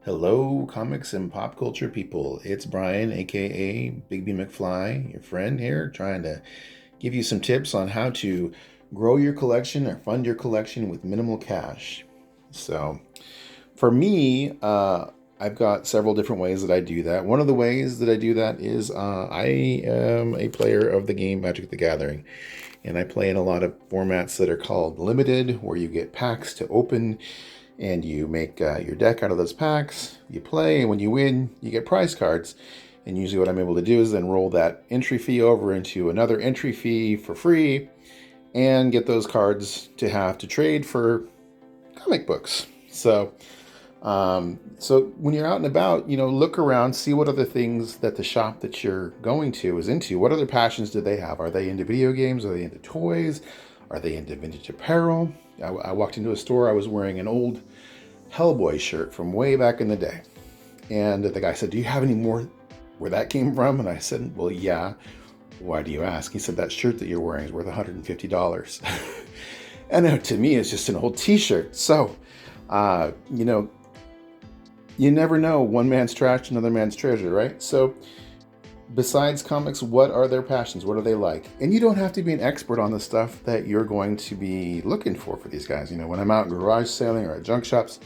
Hello, comics and pop culture people. It's Brian, aka Big B McFly, your friend here, trying to give you some tips on how to grow your collection or fund your collection with minimal cash. So, for me, I've got several different ways that I do that. One of the ways that I do that is I am a player of the game Magic the Gathering, and I play in a lot of formats that are called limited, where you get packs to open and you make your deck out of those packs. You play, and when you win, you get prize cards. And usually, what I'm able to do is then roll that entry fee over into another entry fee for free and get those cards to have to trade for comic books. So when you're out and about, look around, see what other things that the shop that you're going to is into. What other passions do they have? Are they into video games? Are they into toys? Are they into vintage apparel? I walked into a store. I was wearing an old Hellboy shirt from way back in the day. And the guy said, "Do you have any more where that came from?" And I said, "Well, yeah." "Why do you ask?" He said, "That shirt that you're wearing is worth $150. And to me, it's just an old t-shirt. So, you never know. One man's trash, another man's treasure, right? So besides comics, what are their passions? What are they like? And you don't have to be an expert on the stuff that you're going to be looking for these guys. When I'm out garage sailing or at junk shops,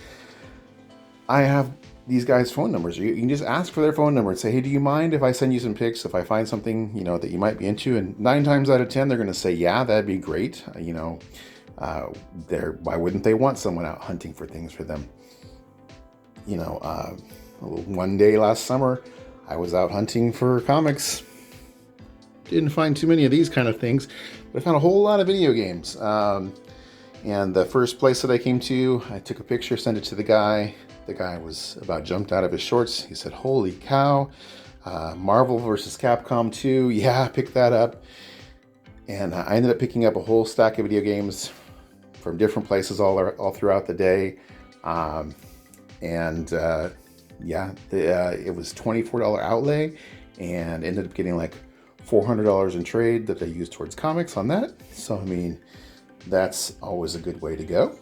I have these guys' phone numbers. You can just ask for their phone number and say, "Hey, do you mind if I send you some pics if I find something, that you might be into?" And 9 times out of 10, they're going to say, "Yeah, that'd be great." Why wouldn't they want someone out hunting for things for them? One day last summer, I was out hunting for comics. Didn't find too many of these kind of things, but I found a whole lot of video games. And the first place that I came to, I took a picture, sent it to the guy. The guy was about jumped out of his shorts. He said, "Holy cow, Marvel vs. Capcom 2. Yeah, pick that up." And I ended up picking up a whole stack of video games from different places all throughout the day. It was $24 outlay, and ended up getting like $400 in trade that they used towards comics on that. So, that's always a good way to go.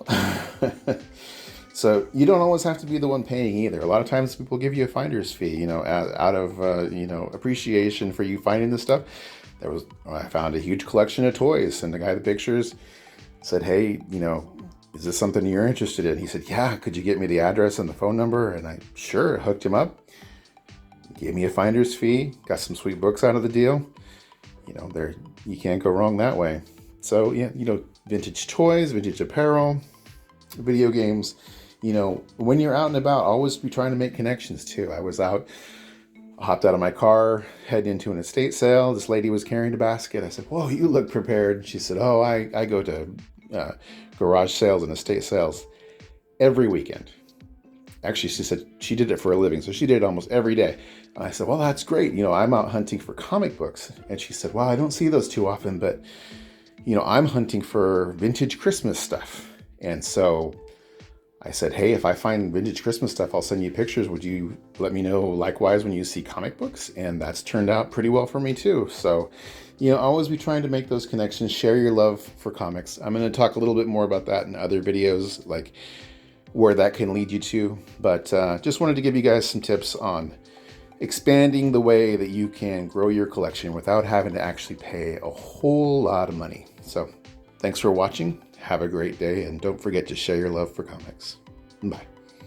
So you don't always have to be the one paying either. A lot of times people give you a finder's fee, out of, appreciation for you finding this stuff. I found a huge collection of toys, and the guy with the pictures said, "Hey, is this something you're interested in?" He said, "Yeah, could you get me the address and the phone number?" And I sure hooked him up. He gave me a finder's fee, got some sweet books out of the deal. You can't go wrong that way. So yeah, vintage toys, vintage apparel, video games. When you're out and about, always be trying to make connections too. I hopped out of my car, heading into an estate sale. This lady was carrying a basket. I said, "Whoa, you look prepared." She said, "Oh, I go to garage sales and estate sales every weekend." Actually, she said she did it for a living, so she did it almost every day. And I said, "Well, that's great. I'm out hunting for comic books." And she said, "Well, I don't see those too often, but, I'm hunting for vintage Christmas stuff." And so I said, "Hey, if I find vintage Christmas stuff, I'll send you pictures. Would you let me know likewise when you see comic books?" And that's turned out pretty well for me too. So, always be trying to make those connections, share your love for comics. I'm going to talk a little bit more about that in other videos, like where that can lead you to. But just wanted to give you guys some tips on expanding the way that you can grow your collection without having to actually pay a whole lot of money. So thanks for watching. Have a great day, and don't forget to share your love for comics. Bye.